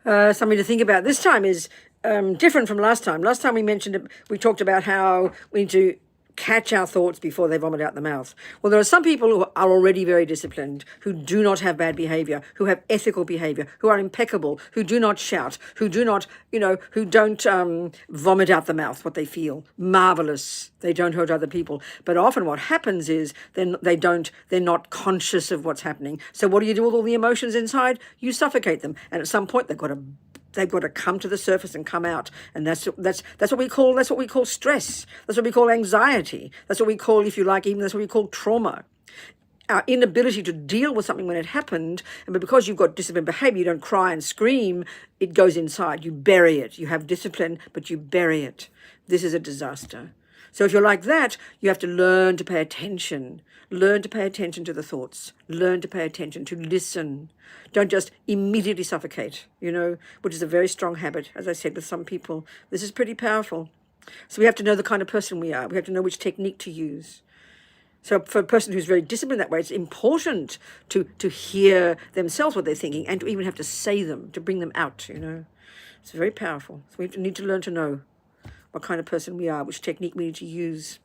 Something to think about this time is different from last time. Last time we talked about how we need to catch our thoughts before they vomit out the mouth. Well, there are some people who are already very disciplined, who do not have bad behavior, who have ethical behavior, who are impeccable, who do not shout, who do not, who don't vomit out the mouth what they feel. Marvelous. They don't hurt other people. But often what happens is they're not conscious of what's happening. So what do you do with all the emotions inside? You suffocate them. And at some point they've got to come to the surface and come out, and that's what we call stress. That's what we call anxiety. That's what we call, if you like, even that's what we call trauma. Our inability to deal with something when it happened, but because you've got disciplined behavior, you don't cry and scream. It goes inside. You bury it. You have discipline, but you bury it. This is a disaster. So if you're like that, you have to learn to pay attention. Learn to pay attention to the thoughts. Learn to pay attention, to listen. Don't just immediately suffocate, which is a very strong habit, as I said, with some people. This is pretty powerful. So we have to know the kind of person we are. We have to know which technique to use. So for a person who's very disciplined that way, it's important to hear themselves what they're thinking and to even have to say them, to bring them out, It's very powerful. So we need to learn to know what kind of person we are, which technique we need to use.